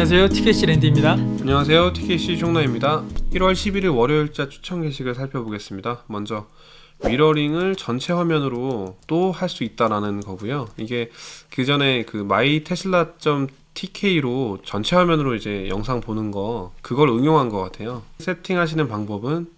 안녕하세요, TKC 랜디입니다. 안녕하세요, TKC 숑나입니다. 1월 11일 월요일자 추천 게시글 살펴보겠습니다. 먼저 미러링을 전체 화면으로 또 할 수 있다라는 거고요. 이게 그 전에 그 mytesla.tk로 전체 화면으로 이제 영상 보는 거 그걸 응용한 것 같아요. 세팅하시는 방법은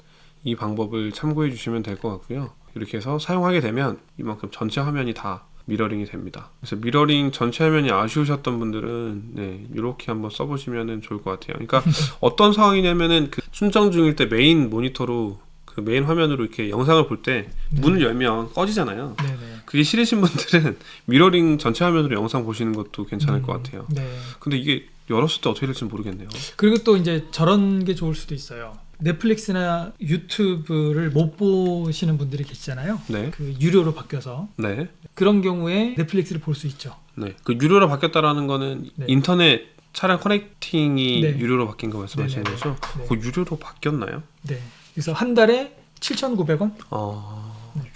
이 방법을 참고해 주시면 될 것 같고요. 이렇게 해서 사용하게 되면 이만큼 전체 화면이 다 미러링이 됩니다. 그래서 미러링 전체 화면이 아쉬우셨던 분들은 이렇게 한번 써보시면 좋을 것 같아요. 그러니까 어떤 상황이냐면은 그 순정 중일 때 메인 모니터로 그 메인 화면으로 이렇게 영상을 볼 때 문을 열면 꺼지잖아요. 네네. 그게 싫으신 분들은 미러링 전체 화면으로 영상 보시는 것도 괜찮을 것 같아요. 네. 근데 이게 열었을 때 어떻게 될지 모르겠네요. 그리고 또 이제 저런 게 좋을 수도 있어요. 넷플릭스나 유튜브를 못 보시는 분들이 계시잖아요. 네. 그 유료로 바뀌어서 네. 그런 경우에 넷플릭스를 볼 수 있죠. 네. 그 유료로 바뀌었다라는 거는 네. 인터넷 차량 커넥팅이 네. 유료로 바뀐 거 말씀하시는 네네네. 거죠? 네. 그 유료로 바뀌었나요? 네. 그래서 한 달에 7,900원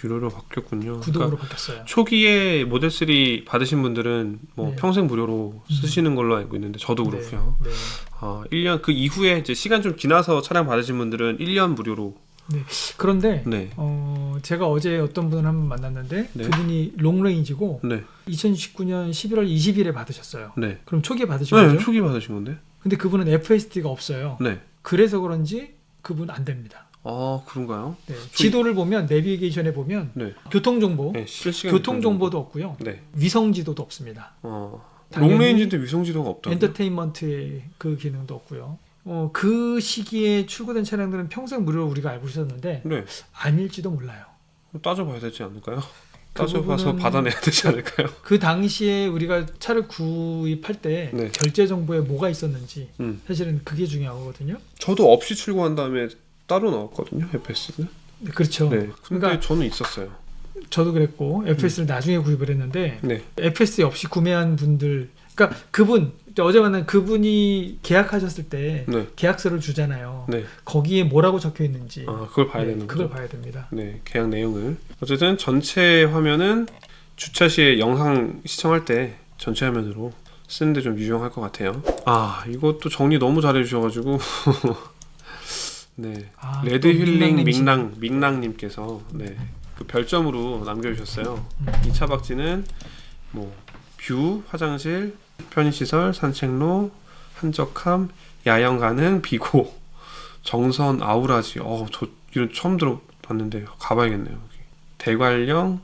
유료로 바뀌었군요. 구독으로 그러니까 바뀌었어요. 초기에 모델 3 받으신 분들은 뭐 네. 평생 무료로 쓰시는 걸로 알고 있는데 저도 그렇고요. 네. 1년 그 이후에 이제 시간 좀 지나서 차량 받으신 분들은 1년 무료로. 네. 그런데 네. 제가 어제 어떤 분을 한번 만났는데 네. 그분이 롱레인지고 네. 2019년 11월 20일에 받으셨어요. 네. 그럼 초기에 받으신 네, 거죠? 초기 받으신 건데. 근데 그분은 FSD가 없어요. 네. 그래서 그런지 그분 안 됩니다. 그런가요? 네. 지도를 보면 내비게이션에 보면 네. 교통정보, 네, 실시간 교통정보도 없고요. 네. 위성지도도 없습니다. 당연히 롱레인지인데 위성지도가 없다고요? 엔터테인먼트의 그 기능도 없고요. 그 시기에 출고된 차량들은 평생 무료로 우리가 알고 있었는데 네. 아닐지도 몰라요. 따져봐야 되지 않을까요? 그 따져봐서 부분은- 받아내야 되지 않을까요? 그 당시에 우리가 차를 구입할 때 네. 결제 정보에 뭐가 있었는지 사실은 그게 중요하거든요. 저도 없이 출고한 다음에 따로 나왔거든요, FS는. 네, 그렇죠. 네. 근데 그러니까 저는 있었어요. 저도 그랬고 FS를 나중에 구입을 했는데 네. FS 없이 구매한 분들, 그러니까 그분 어제 만난 그분이 계약하셨을 때 네. 계약서를 주잖아요. 네. 거기에 뭐라고 적혀 있는지 그걸 봐야 되는 그걸 거죠. 봐야 됩니다. 네, 계약 내용을. 어쨌든 전체 화면은 주차 시에 영상 시청할 때 전체 화면으로 쓰는데 좀 유용할 것 같아요. 이것도 정리 너무 잘해 주셔가지고 네, 레드 또 힐링 민낭님 민낭님께서 그 별점으로 남겨주셨어요. 이 차박지는 뭐 뷰, 화장실, 편의시설, 산책로, 한적함, 야영 가능, 비고, 정선, 아우라지. 저 이런 처음 들어봤는데 가봐야겠네요. 여기. 대관령,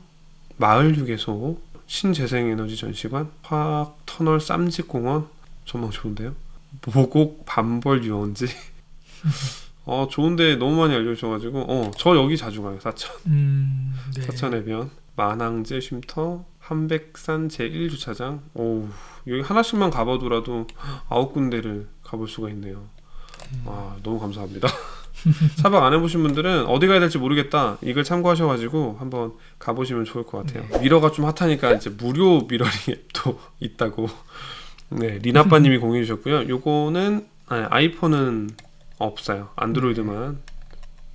마을 휴게소, 신재생에너지 전시관, 화학 터널 쌈집공원. 전망 좋은데요? 모곡 밤벌 유원지. 좋은데 너무 많이 알려주셔가지고 저 여기 자주 가요. 네. 사천 해변, 만항제 쉼터, 한백산 제1주차장. 여기 하나씩만 가봐도라도 9군데를 가볼 수가 있네요. 너무 감사합니다. 차박 안 해보신 분들은 어디 가야 될지 모르겠다, 이걸 참고하셔가지고 한번 가보시면 좋을 것 같아요. 미러가 좀 핫하니까 이제 무료 미러링 앱도 있다고 리나빠님이 공유해 주셨고요. 요거는 아이폰은 없어요. 안드로이드만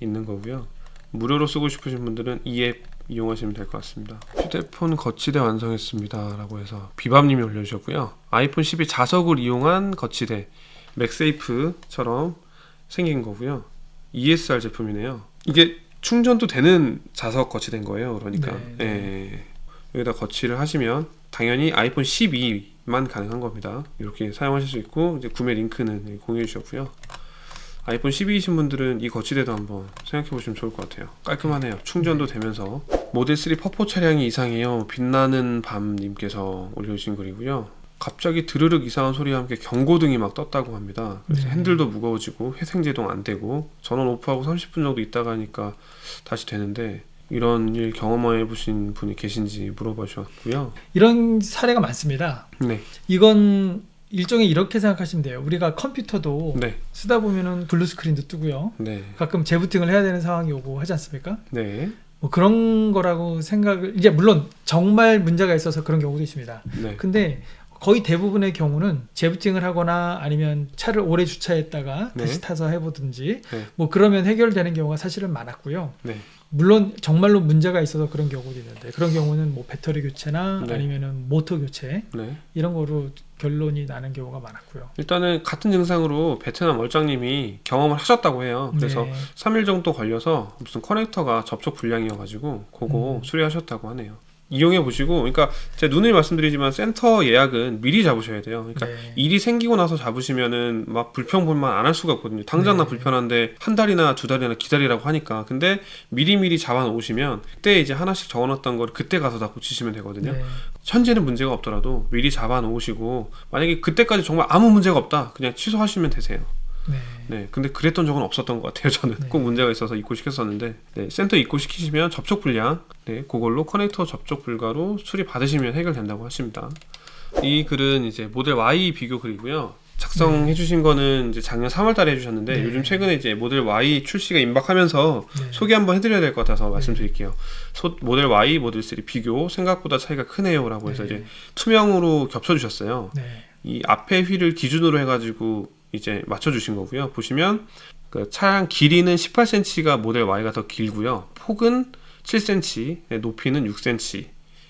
있는 거고요. 무료로 쓰고 싶으신 분들은 이 앱 이용하시면 될 것 같습니다. 휴대폰 거치대 완성했습니다 라고 해서 비밤님이 올려주셨고요. 아이폰 12 자석을 이용한 거치대 맥세이프처럼 생긴 거고요. ESR 제품이네요. 이게 충전도 되는 자석 거치대인 거예요. 그러니까 여기다 거치를 하시면 당연히 아이폰 12만 가능한 겁니다. 이렇게 사용하실 수 있고, 이제 구매 링크는 공유해 주셨고요. 아이폰 12이신 분들은 이 거치대도 한번 생각해 보시면 좋을 것 같아요. 깔끔하네요. 충전도 되면서. 모델 3 퍼포 차량이 이상해요. 빛나는 밤님께서 올려주신 글이고요. 갑자기 드르륵 이상한 소리와 함께 경고등이 막 떴다고 합니다. 그래서 핸들도 무거워지고 회생제동 안 되고 전원 오프하고 30분 정도 있다가 하니까 다시 되는데, 이런 일 경험해 보신 분이 계신지 물어봐 주셨고요. 이런 사례가 많습니다. 네. 이건 일종의 이렇게 생각하시면 돼요. 우리가 컴퓨터도 네. 쓰다 보면은 블루 스크린도 뜨고요. 네. 가끔 재부팅을 해야 되는 상황이 오고 하지 않습니까? 네. 뭐 그런 거라고 생각을, 이제 물론 정말 문제가 있어서 그런 경우도 있습니다. 네. 근데 거의 대부분의 경우는 재부팅을 하거나 아니면 차를 오래 주차했다가 다시 타서 해보든지 뭐 그러면 해결되는 경우가 사실은 많았고요. 물론 정말로 문제가 있어서 그런 경우도 있는데 그런 경우는 뭐 배터리 교체나 네. 아니면은 모터 교체 네. 이런 거로 결론이 나는 경우가 많았고요. 일단은 같은 증상으로 베트남 월장님이 경험을 하셨다고 해요. 그래서 네. 3일 정도 걸려서 무슨 커넥터가 접촉 불량이어가지고 그거 수리하셨다고 하네요. 이용해 보시고, 그러니까 제가 누누이 말씀드리지만 센터 예약은 미리 잡으셔야 돼요. 그러니까 네. 일이 생기고 나서 잡으시면은 막 불평불만 안 할 수가 없거든요. 당장 나 네. 불편한데 한 달이나 두 달이나 기다리라고 하니까. 근데 미리미리 잡아 놓으시면 그때 이제 하나씩 적어놨던 걸 그때 가서 다 고치시면 되거든요. 네. 현재는 문제가 없더라도 미리 잡아 놓으시고, 만약에 그때까지 정말 아무 문제가 없다 그냥 취소하시면 되세요. 네. 네, 근데 그랬던 적은 없었던 것 같아요. 저는 네. 꼭 문제가 있어서 입고시켰었는데, 네, 센터 입고시키시면 접촉 불량, 네, 그걸로 커넥터 접촉 불가로 수리 받으시면 해결된다고 하십니다. 이 글은 이제 모델 Y 비교 글이고요. 작성해 주신 거는 이제 작년 3월달에 해주셨는데, 네. 요즘 최근에 이제 모델 Y 출시가 임박하면서 네. 소개 한번 해드려야 될 것 같아서 말씀드릴게요. 모델 Y, 모델 3 비교 생각보다 차이가 크네요라고 해서 네. 이제 투명으로 겹쳐주셨어요. 네. 이 앞에 휠을 기준으로 해가지고 이제 맞춰주신 거고요. 보시면 그 차량 길이는 18cm가 모델 Y가 더 길고요. 폭은 7cm, 높이는 6cm.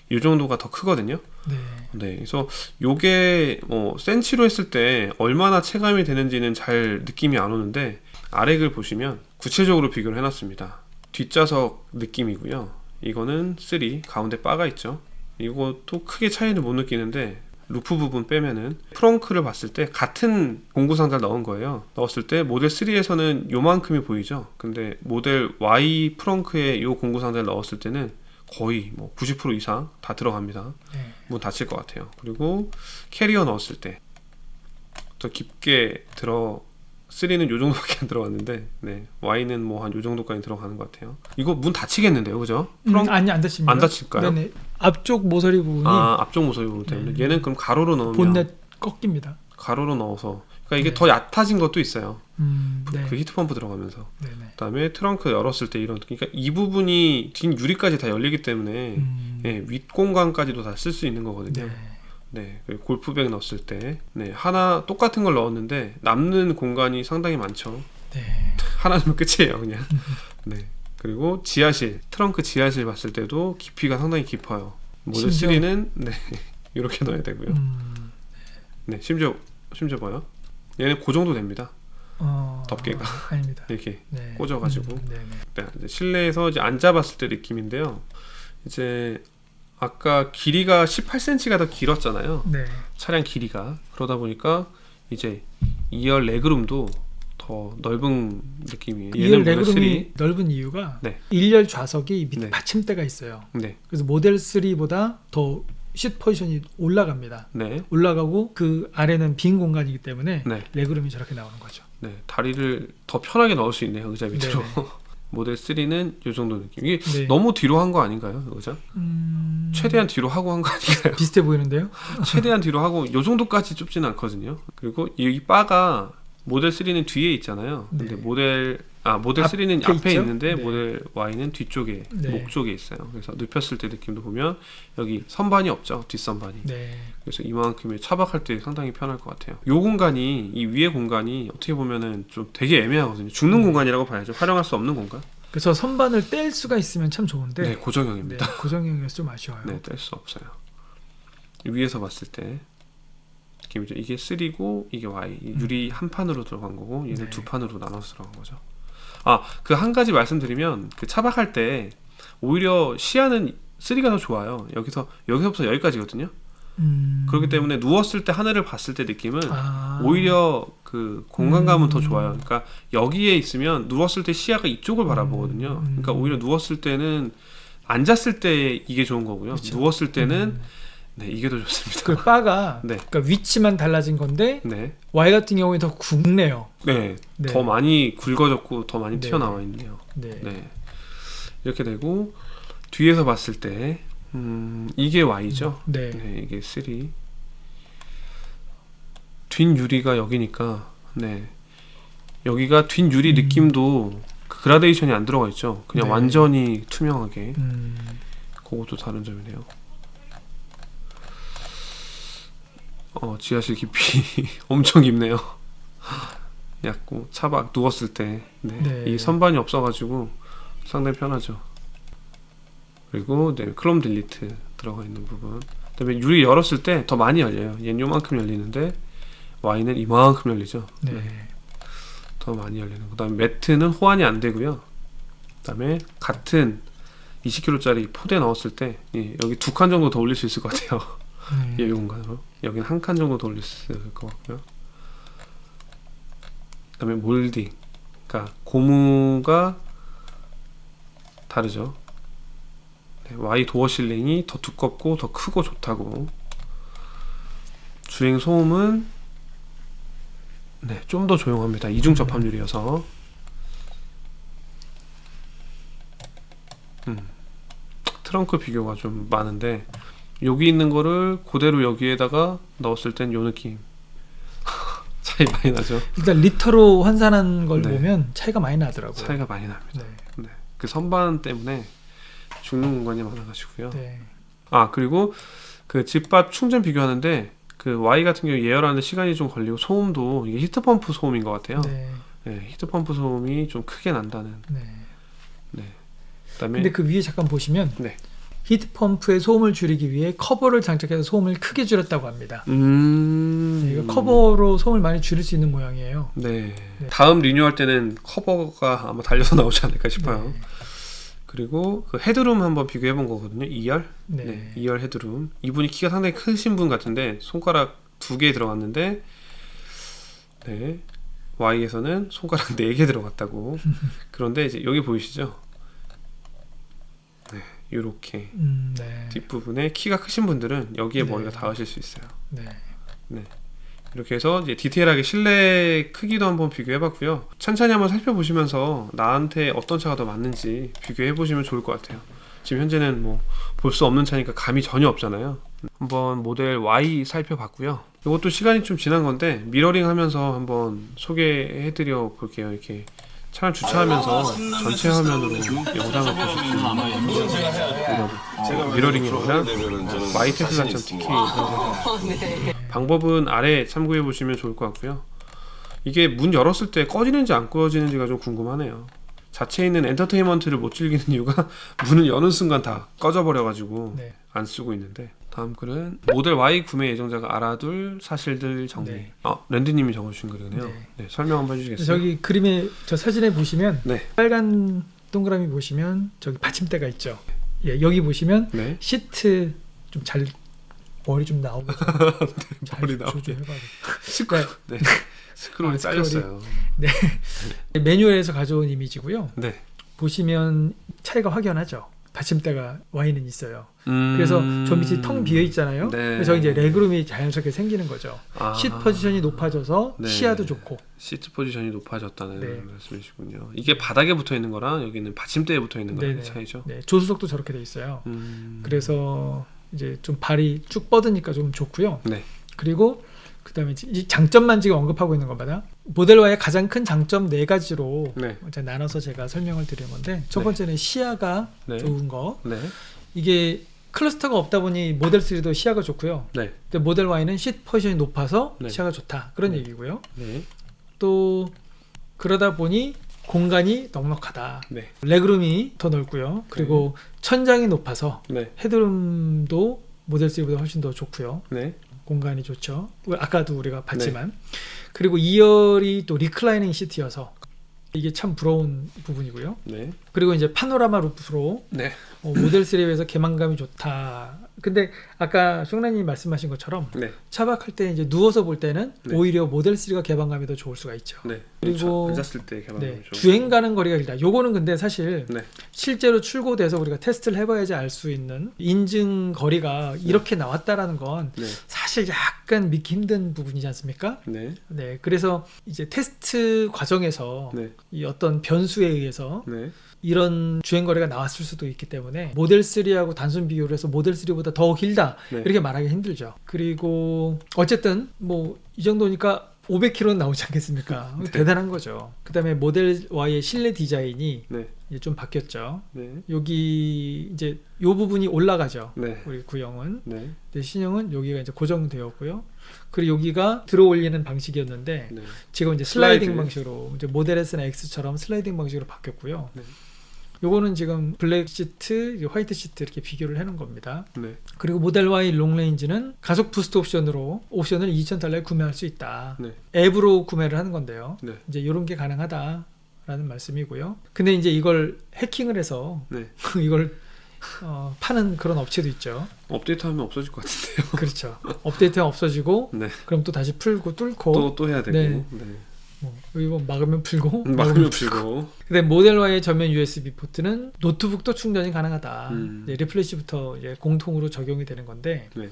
이 정도가 더 크거든요. 네. 네, 그래서 요게 센치로 했을 때 얼마나 체감이 되는지는 잘 느낌이 안 오는데, 아래 글 보시면 구체적으로 비교를 해놨습니다. 뒷좌석 느낌이고요. 이거는 3 가운데 바가 있죠. 이것도 크게 차이를 못 느끼는데, 루프 부분 빼면은 프렁크를 봤을 때 같은 공구 상자를 넣은 거예요. 넣었을 때 모델 3에서는 요만큼이 보이죠. 근데 모델 Y 프렁크에 요 공구 상자를 넣었을 때는 거의 뭐 90% 이상 다 들어갑니다. 네. 문 닫힐 것 같아요. 그리고 캐리어 넣었을 때 더 깊게 3는 요 정도밖에 안 들어갔는데, 네, Y는 뭐 한 요 정도까지 들어가는 것 같아요. 이거 문 닫히겠는데요, 그죠? 아니 안 닫힙니다. 안 닫힐까요? 네네. 앞쪽 모서리 부분이 앞쪽 모서리 부분 때문에. 네. 얘는 그럼 가로로 넣으면 본넷 꺾입니다. 가로로 넣어서, 그러니까 이게 네. 더 얕아진 것도 있어요. 네. 그 히트펌프 들어가면서. 네네. 그다음에 트렁크 열었을 때 이런, 그러니까 이 부분이 뒷 유리까지 다 열리기 때문에 예, 윗 공간까지도 다 쓸 수 있는 거거든요. 네. 네, 그리고 골프백 넣었을 때, 네, 하나 똑같은 걸 넣었는데 남는 공간이 상당히 많죠. 네. 하나 넣으면 끝이에요, 그냥. 네. 그리고 지하실, 트렁크 지하실 봤을 때도 깊이가 상당히 깊어요. 모델 심지어- 3는 네, 이렇게 넣어야 되고요. 네, 심지어 뭐요? 얘는 그 정도 됩니다. 덮개가. 아닙니다. 이렇게 네. 꽂아가지고. 네네. 네, 이제 실내에서 이제 앉아봤을 때 느낌인데요. 이제 아까 길이가 18cm가 더 길었잖아요. 네. 차량 길이가. 그러다 보니까 이제 2열 레그룸도 더 넓은 느낌이에요. 2열 모델 레그룸이 넓은 이유가 네. 1열 좌석이 밑에 네. 받침대가 있어요. 3. 네, 그래서 모델 3보다 더 쉿 포지션이 올라갑니다. 네, 올라가고 그 아래는 빈 공간이기 때문에 네, 레그룸이 저렇게 나오는 거죠. 네. 다리를 더 편하게 넣을 수 있네요, 의자 밑으로. 네네. 모델 3는 이 정도 느낌. 이게 네. 너무 뒤로 한 거 아닌가요, 의자? 최대한 뒤로 하고 한 거 아닌가요? 비슷해 보이는데요. 최대한 뒤로 하고 요 정도까지 좁지는 않거든요. 그리고 이 바가 모델 3는 뒤에 있잖아요. 근데 네. 모델 3는 앞에 앞에 있죠? 있는데 네. 모델 Y는 뒤쪽에, 네. 목 쪽에 있어요. 그래서 눕혔을 때 느낌도 보면 여기 선반이 없죠, 뒷선반이. 네. 그래서 이만큼의 차박할 때 상당히 편할 것 같아요. 요 공간이, 이 위에 공간이 어떻게 보면은 좀 되게 애매하거든요. 죽는 공간이라고 봐야죠. 활용할 수 없는 공간. 그래서 선반을 뗄 수가 있으면 참 좋은데 네, 고정형입니다. 네, 고정형이어서 좀 아쉬워요. 네, 뗄 수 없어요. 위에서 봤을 때 느낌이죠. 이게 3고 이게 Y. 유리 한 판으로 들어간 거고 얘는 네. 두 판으로 나눠서 들어간 거죠. 그 한 가지 말씀드리면, 그 차박할 때 오히려 시야는 3가 더 좋아요. 여기서부터 여기까지거든요. 그렇기 때문에 누웠을 때 하늘을 봤을 때 느낌은 오히려 그 공간감은 더 좋아요. 그러니까 여기에 있으면 누웠을 때 시야가 이쪽을 바라보거든요. 그러니까 오히려 누웠을 때는, 앉았을 때 이게 좋은 거고요. 그쵸. 누웠을 때는 네, 이게 더 좋습니다. 그 바가 네. 그러니까 위치만 달라진 건데 네, Y 같은 경우에 더 굵네요. 네, 네. 더 많이 굵어졌고 더 많이 네. 튀어나와 있네요. 네. 네, 이렇게 되고 뒤에서 봤을 때 이게 Y죠. 네. 네, 이게 3. 뒷 유리가 여기니까, 네, 여기가 뒷 유리 느낌도 그 그라데이션이 안 들어가 있죠. 그냥 네. 완전히 투명하게. 음. 그것도 다른 점이네요. 지하실 깊이 엄청 깊네요. 얕고 차박 누웠을 때, 네, 네. 이 선반이 없어가지고 상당히 편하죠. 그리고 네, 크롬 딜리트 들어가 있는 부분. 그다음에 유리 열었을 때 더 많이 열려요. 얘는 요만큼 열리는데 Y는 이만큼 열리죠. 네. 네. 더 많이 열리는. 그다음에 매트는 호환이 안 되고요. 그다음에 같은 20kg짜리 포대 넣었을 때 예, 여기 2칸 정도 더 올릴 수 있을 것 같아요. 이 공간으로. 여기는 1칸 정도 더 올릴 수 있을 것 같고요. 그다음에 몰딩. 그러니까 고무가 다르죠. 네, Y 도어 실링이 더 두껍고 더 크고 좋다고. 주행 소음은 네, 좀 더 조용합니다. 이중 접합률이어서. 트렁크 비교가 좀 많은데 여기 있는 거를 그대로 여기에다가 넣었을 땐 요 느낌 차이 많이 나죠. 일단 리터로 환산한 걸 네. 보면 차이가 많이 나더라고요. 차이가 많이 납니다. 네. 네. 그 선반 때문에 죽는 공간이 많아가지고요. 네. 아 그리고 그 집밥 충전 비교하는데 그 Y 같은 경우 예열하는 시간이 좀 걸리고 소음도 이게 히트펌프 소음인 것 같아요. 네. 네, 히트펌프 소음이 좀 크게 난다는. 네. 네. 그다음에 근데 그 위에 잠깐 보시면 네. 히트펌프의 소음을 줄이기 위해 커버를 장착해서 소음을 크게 줄였다고 합니다. 네, 이거 커버로 소음을 많이 줄일 수 있는 모양이에요. 네. 네. 다음 리뉴얼 때는 커버가 아마 달려서 나오지 않을까 싶어요. 네. 그리고 그 헤드룸 한번 비교해 본 거거든요. 2열. 네. 네. 2열 헤드룸. 이분이 키가 상당히 크신 분 같은데 손가락 2개 들어갔는데 네. Y에서는 손가락 4개 들어갔다고. 그런데 이제 여기 보이시죠? 네. 요렇게 네. 뒷부분에 키가 크신 분들은 여기에 네. 머리가 닿으실 수 있어요. 네. 네. 이렇게 해서 이제 디테일하게 실내 크기도 한번 비교해 봤고요. 천천히 한번 살펴보시면서 나한테 어떤 차가 더 맞는지 비교해 보시면 좋을 것 같아요. 지금 현재는 뭐 볼 수 없는 차니까 감이 전혀 없잖아요. 한번 모델 Y 살펴봤고요. 이것도 시간이 좀 지난 건데 미러링 하면서 한번 소개해 드려 볼게요. 이렇게 차를 주차하면서 전체 화면으로 영상을 보실 수 있는 미러링이 아니라 mytesla.tk 방법은 아래 참고해 보시면 좋을 것 같고요. 이게 문 열었을 때 꺼지는지 안 꺼지는지가 좀 궁금하네요. 자체에 있는 엔터테인먼트를 못 즐기는 이유가 문을 여는 순간 다 꺼져 버려 가지고 네. 안 쓰고 있는데. 다음 글은 모델 Y 구매 예정자가 알아둘 사실들 정리. 네. 랜드님이 적어주신 글이네요. 네. 네, 설명 한번 해주시겠어요? 저기 그림에 저 사진에 보시면 네. 빨간 동그라미 보시면 저기 받침대가 있죠. 예, 여기 보시면 네. 시트 좀 잘 머리 좀 나오게 머리 나오게. 조절해봐. 스크롤. 네. 스크롤이 잘렸어요. 네. 매뉴얼에서 가져온 이미지고요. 네. 보시면 차이가 확연하죠. 받침대가 Y는 있어요. 그래서 저 밑이 텅 비어 있잖아요. 네. 그래서 이제 레그룸이 자연스럽게 생기는 거죠. 시 포지션이 높아져서 네. 시야도 좋고. 시트 포지션이 높아졌다는 네. 말씀이시군요. 이게 바닥에 붙어 있는 거랑 여기는 받침대에 붙어 있는 거랑 네네. 차이죠. 네, 조수석도 저렇게 돼 있어요. 그래서 이제 좀 발이 쭉 뻗으니까 좀 좋고요. 네. 그리고 그다음에 이 장점만 지금 언급하고 있는 겁니다. 모델 Y의 가장 큰 장점 4가지로 네. 이제 나눠서 제가 설명을 드리는 건데 첫 네. 번째는 시야가 네. 좋은 거. 네. 이게 클러스터가 없다 보니 모델 3도 시야가 좋고요. 네. 근데 모델 Y는 시트 포지션이 높아서 네. 시야가 좋다. 그런 네. 얘기고요. 네. 또 그러다 보니 공간이 넉넉하다. 네. 레그룸이 더 넓고요. 그리고 천장이 높아서 네. 헤드룸도 모델 3보다 훨씬 더 좋고요. 네. 공간이 좋죠. 아까도 우리가 봤지만. 그리고 2열이 또 리클라이닝 시트여서 이게 참 부러운 부분이고요. 네. 그리고 이제 파노라마 루프로 네. 모델 3에 비해서 개방감이 좋다. 근데 아까 쇼나님 말씀하신 것처럼 네. 차박할 때 이제 누워서 볼 때는 네. 오히려 모델 3가 개방감이 더 좋을 수가 있죠. 네. 그리고 앉았을 때 개방감이 네, 좀. 주행 가는 거리가 길다. 요거는 근데 사실 네. 실제로 출고돼서 우리가 테스트를 해봐야지 알 수 있는 인증 거리가 이렇게 나왔다라는 건 네. 사실 약간 믿기 힘든 부분이지 않습니까? 네. 네, 그래서 이제 테스트 과정에서 네. 이 어떤 변수에 의해서 네. 이런 주행 거리가 나왔을 수도 있기 때문에 모델 3하고 단순 비교를 해서 모델 3보다 더 길다 네. 이렇게 말하기 힘들죠. 그리고 어쨌든 뭐 이 정도니까 500km는 나오지 않겠습니까? 네. 대단한 거죠. 그다음에 모델 Y의 실내 디자인이 네. 이제 좀 바뀌었죠. 네. 여기 이제 요 부분이 올라가죠. 네. 우리 구형은. 네. 근데 신형은 여기가 이제 고정되었고요. 그리고 여기가 들어 올리는 방식이었는데 네. 지금 이제 슬라이딩 슬라이드. 방식으로 이제 모델 S나 X처럼 슬라이딩 방식으로 바뀌었고요. 네. 요거는 지금 블랙 시트, 화이트 시트 이렇게 비교를 해놓은 겁니다. 네. 그리고 모델 Y 롱레인지는 가속 부스트 옵션으로 옵션을 $2,000에 구매할 수 있다. 네. 앱으로 구매를 하는 건데요. 네. 이제 이런 게 가능하다라는 말씀이고요. 근데 이제 이걸 해킹을 해서 네. 이걸 파는 그런 업체도 있죠. 업데이트하면 없어질 것 같은데요. 그렇죠. 업데이트가 없어지고 네. 그럼 또 다시 풀고 뚫고 또 해야 되고. 네. 네. 이거 막으면 풀고 막으면 풀고. 근데 모델 Y의 전면 USB 포트는 노트북도 충전이 가능하다. 이제 리플래시부터 이제 공통으로 적용이 되는 건데 네.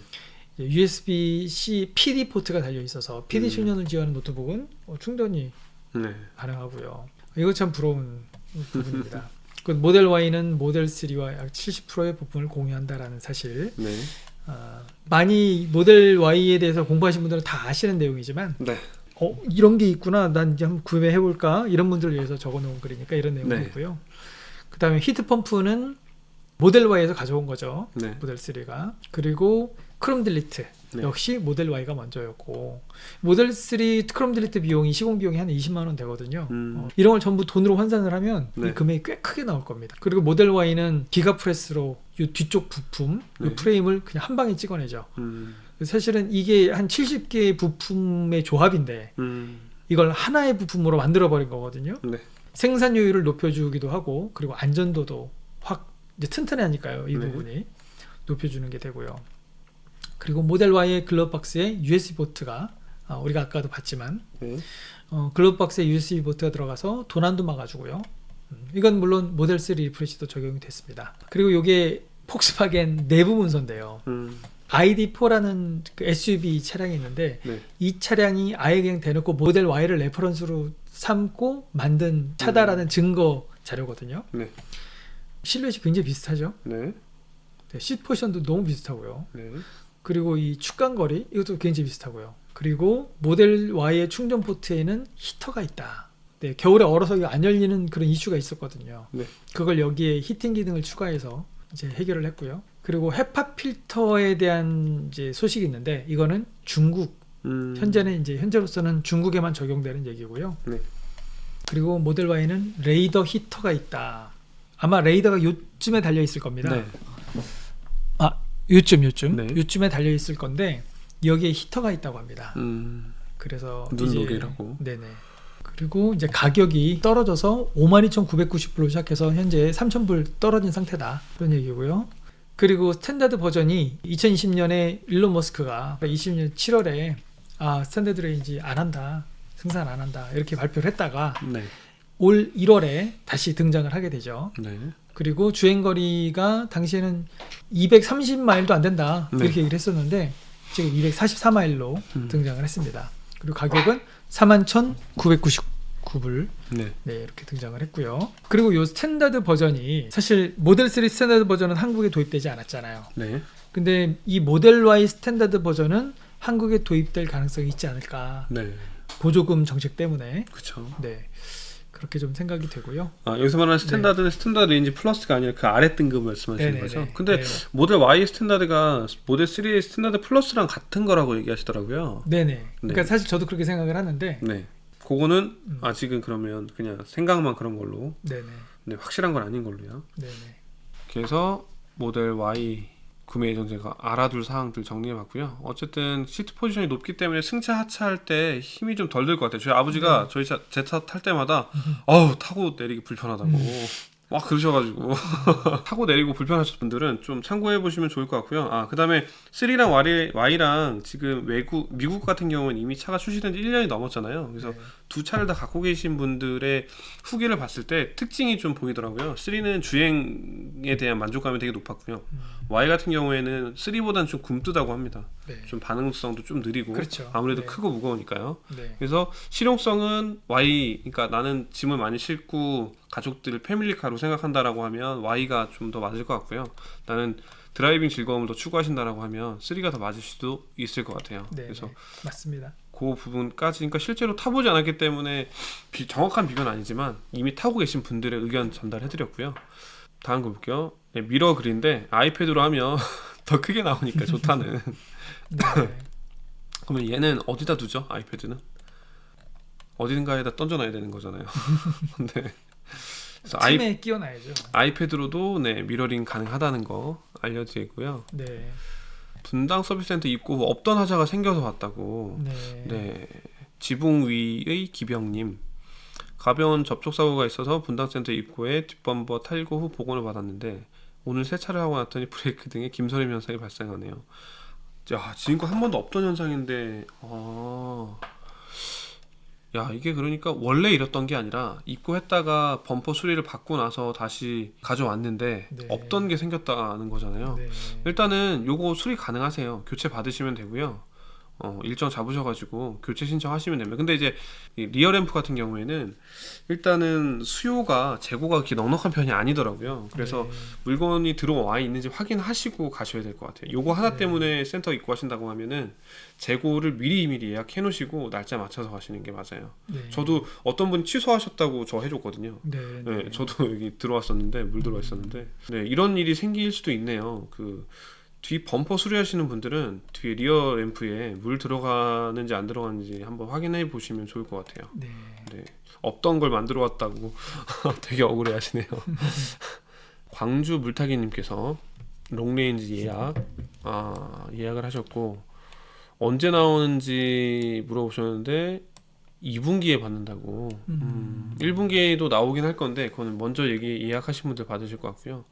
USB-C PD 포트가 달려 있어서 PD 충전을 지원하는 노트북은 충전이 네. 가능하고요. 이거 참 부러운 부분입니다. 그 모델 Y는 모델 3와 약 70%의 부품을 공유한다라는 사실. 네. 많이 모델 Y에 대해서 공부하신 분들은 다 아시는 내용이지만 네. 이런 게 있구나. 난 이제 한번 구매해볼까? 이런 분들을 위해서 적어놓은 글이니까 이런 내용이 네. 있고요. 그 다음에 히트 펌프는 모델 Y에서 가져온 거죠. 네. 모델 3가. 그리고 크롬 딜리트 네. 역시 모델 Y가 먼저였고 모델 3 크롬 딜리트 비용이 시공 비용이 한 20만 원 되거든요. 이런 걸 전부 돈으로 환산을 하면 네. 이 금액이 꽤 크게 나올 겁니다. 그리고 모델 Y는 기가 프레스로 이 뒤쪽 부품, 네. 이 프레임을 그냥 한 방에 찍어내죠. 음. 사실은 이게 한 70개의 부품의 조합인데 음. 이걸 하나의 부품으로 만들어 버린 거거든요. 네. 생산효율을 높여주기도 하고 그리고 안전도도 확 이제 튼튼하니까요. 이 네. 부분이 높여주는 게 되고요. 그리고 모델 Y의 글러브박스에 USB 포트가 우리가 아까도 봤지만 네. 글러브박스에 USB 포트가 들어가서 도난도 막아주고요. 이건 물론 모델 3 리프레시도 적용이 됐습니다. 그리고 이게 폭스바겐 내부 문서인데요. ID4라는 그 SUV 차량이 있는데 네. 이 차량이 아예 그냥 대놓고 모델 Y를 레퍼런스로 삼고 만든 차다라는 증거 자료거든요. 네. 실루엣이 굉장히 비슷하죠. 네. 네, 시트 포지션도 너무 비슷하고요. 네. 그리고 이 축간거리 이것도 굉장히 비슷하고요. 그리고 모델 Y의 충전 포트에는 히터가 있다. 네, 겨울에 얼어서 이거 안 열리는 그런 이슈가 있었거든요. 네. 그걸 여기에 히팅 기능을 추가해서 이제 해결을 했고요. 그리고 헤파 필터에 대한 이제 소식이 있는데 이거는 중국 현재로서는 중국에만 적용되는 얘기고요. 네. 그리고 모델 Y는 레이더 히터가 있다. 아마 레이더가 요쯤에 달려 있을 겁니다. 네. 요쯤 네. 요쯤에 달려 있을 건데 여기에 히터가 있다고 합니다. 그래서 눈놀이라고. 네네. 그리고 이제 가격이 떨어져서 52,990불로 시작해서 현재 3,000불 떨어진 상태다. 그런 얘기고요. 그리고 스탠다드 버전이 2020년에 일론 머스크가 20년 7월에 스탠다드 레인지 안 한다. 생산 안 한다. 이렇게 발표를 했다가 네. 올 1월에 다시 등장을 하게 되죠. 네. 그리고 주행거리가 당시에는 230마일도 안 된다. 네. 이렇게 얘기를 했었는데 지금 244마일로 등장을 했습니다. 그리고 가격은 41,999불 네. 네, 이렇게 등장을 했고요. 그리고 이 스탠다드 버전이 사실 모델 3 스탠다드 버전은 한국에 도입되지 않았잖아요. 네. 근데 이 모델 Y 스탠다드 버전은 한국에 도입될 가능성이 있지 않을까. 네. 보조금 정책 때문에. 그렇죠. 네. 그렇게 좀 생각이 되고요. 여기서 말하는 스탠다드는 스탠다드 레인지 플러스가 아니라 그 아래 등급 말씀하시는 네네네. 거죠. 근데 네네. 모델 Y 스탠다드가 모델 3 스탠다드 플러스랑 같은 거라고 얘기하시더라고요. 네네. 그러니까 네. 사실 저도 그렇게 생각을 하는데 네. 그거는 아직은 그러면 그냥 생각만 그런 걸로. 네네. 네, 확실한 건 아닌 걸로요. 네네. 그래서 모델 Y 구매 예정 제가 알아둘 사항들 정리해봤고요. 어쨌든 시트 포지션이 높기 때문에 승차 하차할 때 힘이 좀 덜 들 것 같아요. 저희 아버지가 저희 제 차 탈 때마다 타고 내리기 불편하다고 막 그러셔가지고 타고 내리고 불편하신 분들은 좀 참고해보시면 좋을 것 같고요. 그 다음에 3랑 Y랑 지금 미국 같은 경우는 이미 차가 출시된 지 1년이 넘었잖아요. 그래서 두 차를 다 갖고 계신 분들의 후기를 봤을 때 특징이 좀 보이더라고요. 3는 주행에 대한 만족감이 되게 높았고요. Y 같은 경우에는 3보다는 좀 굼뜨다고 합니다. 네. 좀 반응성도 좀 느리고 그렇죠. 아무래도 네. 크고 무거우니까요. 네. 그래서 실용성은 Y, 그러니까 나는 짐을 많이 싣고 가족들 패밀리카로 생각한다라고 하면 Y가 좀 더 맞을 것 같고요. 나는 드라이빙 즐거움을 더 추구하신다라고 하면 3가 더 맞을 수도 있을 것 같아요. 네. 그래서 네. 맞습니다. 그 부분까지, 그러니까 실제로 타보지 않았기 때문에 정확한 비교는 아니지만 이미 타고 계신 분들의 의견 전달해드렸고요. 다음 거 볼게요. 네, 미러 그린데 아이패드로 하면 더 크게 나오니까 좋다는. 네. 그러면 얘는 어디다 두죠? 아이패드는 어딘가에다 던져놔야 되는 거잖아요. 근데 그래서 팀에 끼워놔야죠. 아이패드로도 네, 미러링 가능하다는 거 알려드리고요. 네. 분당 서비스 센터 입구 후 없던 하자가 생겨서 왔다고. 네. 네. 지붕 위의 기병님. 가벼운 접촉 사고가 있어서 분당센터 입구에 뒷범버 탈거 후 복원을 받았는데 오늘 세차를 하고 났더니 브레이크 등에 김서림 현상이 발생하네요. 야, 지금껏 한 번도 없던 현상인데, 야, 이게 그러니까 원래 이랬던 게 아니라 입고했다가 범퍼 수리를 받고 나서 다시 가져왔는데 네. 없던 게 생겼다는 거잖아요. 네. 일단은 요거 수리 가능하세요. 교체 받으시면 되고요. 일정 잡으셔가지고 교체 신청하시면 됩니다. 근데 이제 이 리어램프 같은 경우에는 일단은 수요가 재고가 그렇게 넉넉한 편이 아니더라고요. 그래서 네. 물건이 들어와 있는지 확인하시고 가셔야 될 것 같아요. 요거 하나 네. 때문에 센터 입고하신다고 하면은 재고를 미리 예약해 놓으시고 날짜 맞춰서 가시는 게 맞아요. 네. 저도 어떤 분 취소하셨다고 저 해줬거든요. 네. 네, 저도 여기 들어왔었는데 물 들어와 있었는데 네, 이런 일이 생길 수도 있네요. 그 뒤 범퍼 수리하시는 분들은 뒤에 리어 램프에 물 들어가는지 안 들어가는지 한번 확인해 보시면 좋을 것 같아요. 네. 네, 없던 걸 만들어 왔다고 되게 억울해 하시네요. 광주 물타기님께서 롱레인지 예약을 하셨고 언제 나오는지 물어보셨는데 2분기에 받는다고. 1분기에도 나오긴 할 건데 그거는 먼저 예약하신 분들 받으실 것 같고요.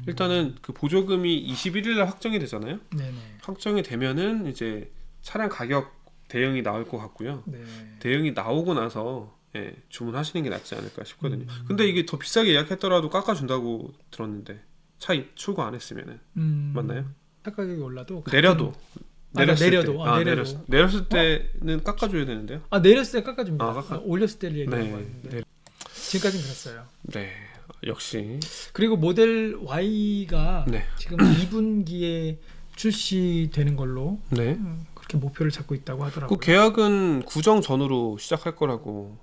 일단은 그 보조금이 21일 날 확정이 되잖아요. 네네. 확정이 되면은 이제 차량 가격 대응이 나올 것 같고요. 네. 대응이 나오고 나서 주문하시는 게 낫지 않을까 싶거든요. 근데 이게 더 비싸게 예약했더라도 깎아준다고 들었는데 차 출고 안 했으면은 맞나요? 차 가격이 올라도 내려도 내렸을 때. 때는 깎아줘야 되는데요. 내렸을 때 깎아줍니다. 깎아- 올렸을 때를 얘기하는 네, 거였는데 지금까지는 그랬어요. 네, 역시 그리고 모델 Y가 네. 지금 2분기에 출시되는 걸로 네. 그렇게 목표를 잡고 있다고 하더라고요. 그 계약은 구정 전후로 시작할 거라고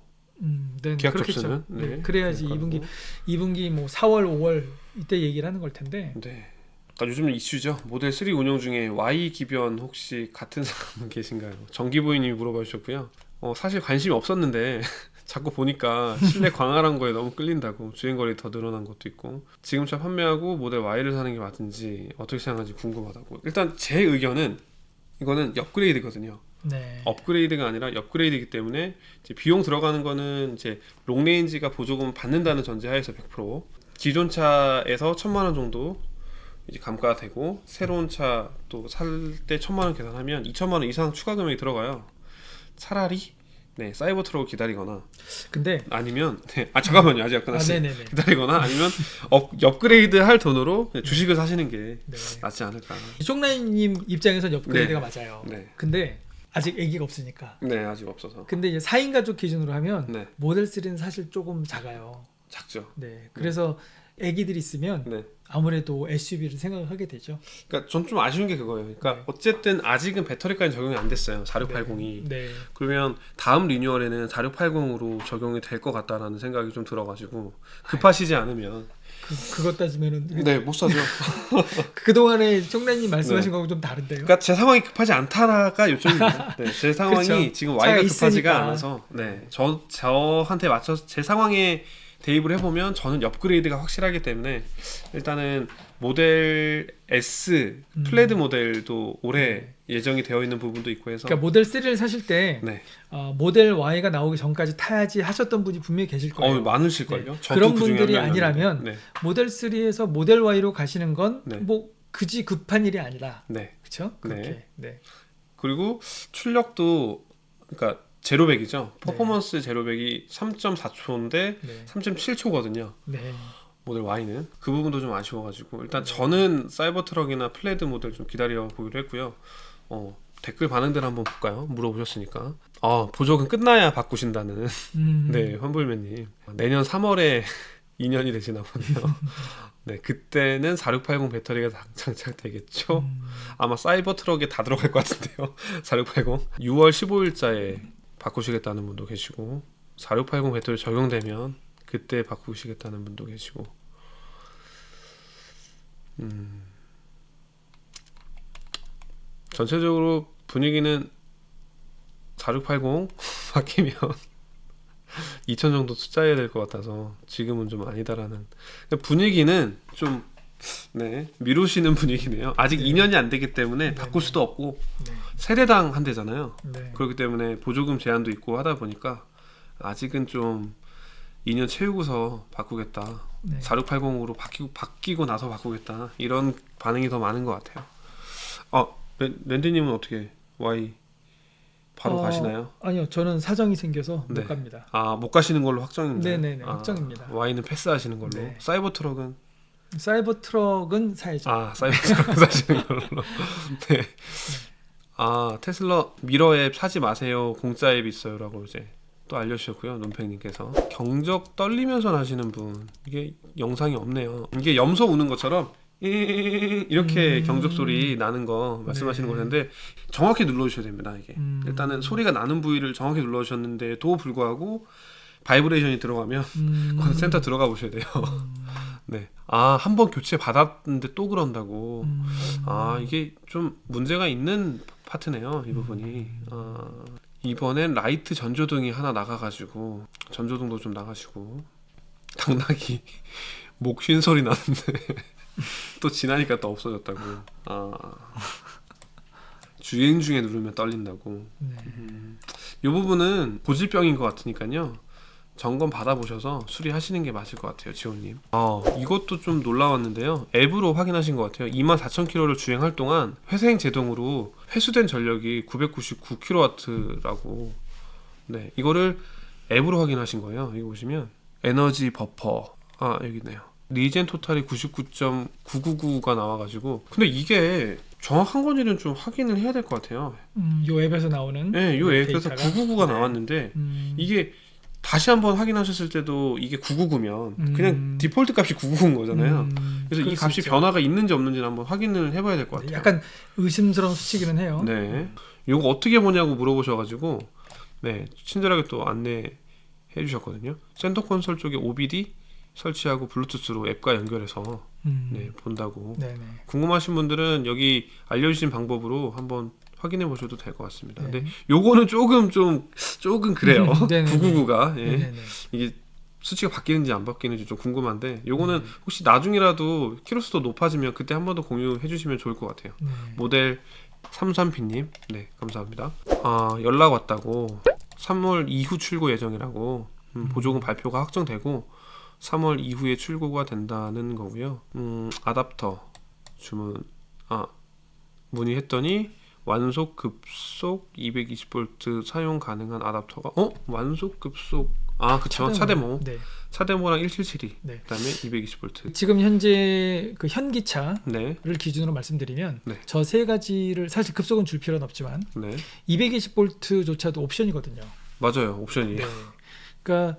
네, 계약 그렇겠죠. 접수는 네, 그래야지 그러니까 2분기 뭐 4월, 5월 이때 얘기를 하는 걸 텐데. 네. 그러니까 요즘 이슈죠. 모델 3 운영 중에 Y 기변 혹시 같은 사람 계신가요? 정기부인님이 물어봐 주셨고요. 사실 관심이 없었는데 자꾸 보니까 실내 광활한 거에 너무 끌린다고. 주행거리 더 늘어난 것도 있고 지금 차 판매하고 모델 Y를 사는 게 맞은지 어떻게 생각하는지 궁금하다고. 일단 제 의견은 이거는 업그레이드거든요. 네. 업그레이드가 아니라 업그레이드이기 때문에 이제 비용 들어가는 거는 이제 롱레인지가 보조금 받는다는 전제하에서 100% 기존 차에서 1,000만 원 정도 이제 감가가 되고 새로운 차 또 살 때 1,000만 원 계산하면 2,000만 원 이상 추가 금액이 들어가요. 차라리 사이버 트럭을 기다리거나 근데 아니면 잠깐만요, 아직 안 끝났어요. 네네네. 기다리거나 아니면 업그레이드 할 돈으로 주식을 사시는 게 네. 낫지 않을까. 쪽라인님 입장에서는 업그레이드가 맞아요. 네. 근데 아직 아기가 없으니까. 네, 아직 없어서. 근데 이제 4인 가족 기준으로 하면 네, 모델 3는 사실 조금 작아요. 작죠. 네. 그래서 아기들이 있으면 네. 아무래도 SUV를 생각하게 되죠. 그러니까 전 좀 아쉬운 게 그거예요. 그러니까 네. 어쨌든 아직은 배터리까지 적용이 안 됐어요. 4680이. 네. 그러면 다음 리뉴얼에는 4680으로 적용이 될 것 같다라는 생각이 좀 들어가지고 급하시지 않으면 그것 따지면은 네, 못 사죠. 그동안에 쪽라인님 말씀하신 네. 거하고 좀 다른데요. 그러니까 제 상황이 급하지 않다가 요점입니다. 네, 제 상황이 그렇죠. 지금 차가 Y가 급하지가 있으니까. 않아서 저한테 맞춰서 제 상황에 대입을 해보면 저는 업그레이드가 확실하기 때문에 일단은 모델 S 플레드 모델도 올해 예정이 되어 있는 부분도 있고 해서 그러니까 모델 3를 사실 때 네. 모델 Y가 나오기 전까지 타야지 하셨던 분이 분명히 계실 거예요. 많으실걸요. 네. 저도 그런 그 중에 분들이 한 명이 아니라면 아닌데. 모델 3에서 모델 Y로 가시는 건 네. 뭐 그지 급한 일이 아니다. 네. 그렇죠? 그렇게. 네. 그리고 출력도 그러니까 제로백이죠. 퍼포먼스 제로백이 3.4초인데 네. 3.7초거든요. 네. 모델 Y는 그 부분도 좀 아쉬워가지고 일단 저는 사이버 트럭이나 플레드 모델 좀 기다려 보기로 했고요. 댓글 반응들 한번 볼까요? 물어보셨으니까. 보조금 끝나야 바꾸신다는 네, 환불맨님. 내년 3월에 2년이 되시나 보네요. 네, 그때는 4680 배터리가 장착되겠죠. 아마 사이버 트럭에 다 들어갈 것 같은데요. 4680 6월 15일자에 바꾸시겠다는 분도 계시고 4680 배터리 적용되면 그때 바꾸시겠다는 분도 계시고 전체적으로 분위기는 4680 바뀌면 2천 정도 투자해야 될 것 같아서 지금은 좀 아니다라는 분위기는 좀 미루시는 분위기네요. 아직 네. 2년이 안 되기 때문에 네, 바꿀 네. 수도 없고 네. 세대당 한 대잖아요. 네. 그렇기 때문에 보조금 제한도 있고 하다 보니까 아직은 좀 2년 채우고서 바꾸겠다. 네. 4680으로 바뀌고 나서 바꾸겠다. 이런 반응이 더 많은 것 같아요. 랜디님은 어떻게 Y 바로 가시나요? 아니요, 저는 사정이 생겨서 네. 못 갑니다. 못 가시는 걸로 확정인가요? 네네네, 확정입니다. Y는 패스하시는 걸로. 네. 사이버 트럭은 사이버 트럭은 사야죠. 사이버 트럭 사시는 걸로. 네. 테슬라 미러 앱 사지 마세요. 공짜 앱 있어요라고 이제 또 알려주셨고요. 논팽님께서 경적 떨리면서 하시는 분 이게 영상이 없네요. 이게 염소 우는 것처럼 이렇게 경적 소리 나는 거 말씀하시는 네. 거였는데 정확히 눌러주셔야 됩니다. 이게 일단은 소리가 나는 부위를 정확히 눌러주셨는데도 불구하고 바이브레이션이 들어가면 그건 센터 들어가 보셔야 돼요. 네. 한 번 교체 받았는데 또 그런다고. 이게 좀 문제가 있는 파트네요. 이 부분이. 이번엔 라이트 전조등이 하나 나가가지고 전조등도 좀 나가시고 당나귀 목 쉰 소리 나는데 또 지나니까 또 없어졌다고. 주행 중에 누르면 떨린다고. 네. 이 부분은 고질병인 것 같으니까요. 점검 받아보셔서 수리하시는 게 맞을 것 같아요. 지호님. 이것도 좀 놀라웠는데요. 앱으로 확인하신 것 같아요. 24,000km를 주행할 동안 회생 제동으로 회수된 전력이 999kW라고. 네, 이거를 앱으로 확인하신 거예요. 이거 보시면 에너지 버퍼 여기 있네요. 리젠 토탈이 99.999가 나와가지고 근데 이게 정확한 건지는 좀 확인을 해야 될 것 같아요. 요 앱에서 나오는 네, 이 앱에서 데이터가? 999가 네. 나왔는데 이게 이게 다시 한번 확인하셨을 때도 이게 999면 그냥 디폴트 값이 999인 거잖아요. 그래서 이 값이 변화가 있는지 없는지는 한번 확인을 해봐야 될 것 같아요. 약간 의심스러운 수치기는 해요. 네, 이거 어떻게 보냐고 물어보셔가지고 친절하게 또 안내해 주셨거든요. 센터 콘솔 쪽에 OBD 설치하고 블루투스로 앱과 연결해서 본다고. 네네. 궁금하신 분들은 여기 알려주신 방법으로 한번 확인해 보셔도 될 것 같습니다. 네. 근데 요거는 조금 그래요. 네네네. 999가 네네네. 이게 수치가 바뀌는지 안 바뀌는지 좀 궁금한데 요거는 혹시 나중이라도 키로수도 높아지면 그때 한 번 더 공유해 주시면 좋을 것 같아요. 네. 모델 33P님 감사합니다. 연락 왔다고 3월 이후 출고 예정이라고 보조금 발표가 확정되고 3월 이후에 출고가 된다는 거고요. 아답터 주문 문의했더니 완속 급속 220V 사용 가능한 아답터가 완속 급속 그쵸. 차데모. 네. 차데모랑 1772 네. 그다음에 220V. 지금 현재 그 현기차를 네. 기준으로 말씀드리면 네. 저 세 가지를 사실 급속은 줄 필요는 없지만 네. 220V조차도 옵션이거든요. 맞아요. 옵션이에요. 네. 그러니까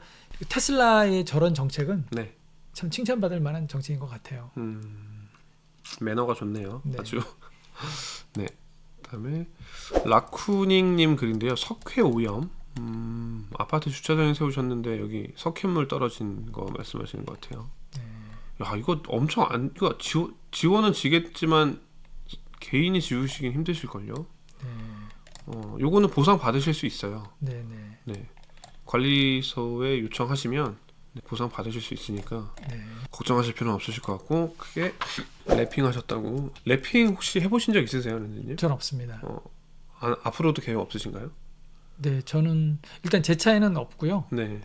테슬라의 저런 정책은 네. 참 칭찬받을 만한 정책인 것 같아요. 매너가 좋네요. 네. 아주. 네. 그다음에 라쿠닝님 글인데요. 석회 오염. 아파트 주차장에 세우셨는데 여기 석회물 떨어진 거 말씀하시는 것 같아요. 네. 야, 이거 엄청 이거 지원은 지겠지만 개인이 지우시긴 힘드실걸요. 네. 요거는 보상 받으실 수 있어요. 네. 네. 관리소에 요청하시면 보상 받으실 수 있으니까 네. 걱정하실 필요는 없으실 것 같고 크게 랩핑 하셨다고. 랩핑 혹시 해보신 적 있으세요, 랜드님? 전 없습니다. 앞으로도 계획 없으신가요? 네, 저는 일단 제 차에는 없고요. 네.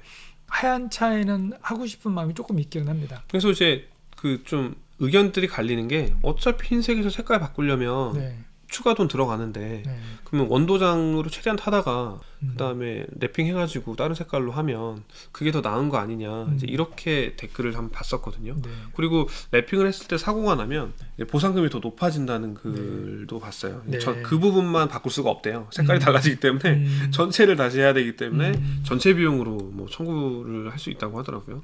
하얀 차에는 하고 싶은 마음이 조금 있기는 합니다. 그래서 이제 그 좀 의견들이 갈리는 게 어차피 흰색에서 색깔 바꾸려면 네. 추가 돈 들어가는데 네. 그러면 원도장으로 최대한 타다가 그 음. 다음에 랩핑 해가지고 다른 색깔로 하면 그게 더 나은 거 아니냐 이제 이렇게 댓글을 한번 봤었거든요. 네. 그리고 랩핑을 했을 때 사고가 나면 이제 보상금이 더 높아진다는 글도 봤어요. 네. 그 부분만 바꿀 수가 없대요. 색깔이 달라지기 때문에 전체를 다시 해야 되기 때문에 전체 비용으로 뭐 청구를 할 수 있다고 하더라고요.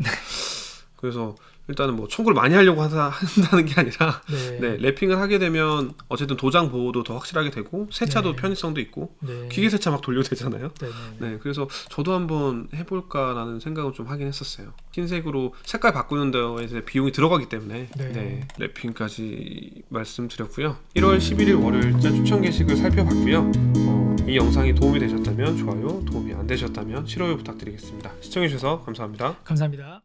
그래서 일단은 뭐 청구를 많이 하려고 한다는 게 아니라 네. 랩핑을 하게 되면 어쨌든 도장 보호도 더 확실하게 되고 세차도 네. 편의성도 있고 네. 기계 세차 막 돌려도 되잖아요. 네. 네, 그래서 저도 한번 해볼까라는 생각을 좀 하긴 했었어요. 흰색으로 색깔 바꾸는 데에 비용이 들어가기 때문에 네. 랩핑까지 말씀드렸고요. 1월 11일 월요일자 추천 게시글 살펴봤고요. 이 영상이 도움이 되셨다면 좋아요, 도움이 안 되셨다면 싫어요 부탁드리겠습니다. 시청해주셔서 감사합니다. 감사합니다.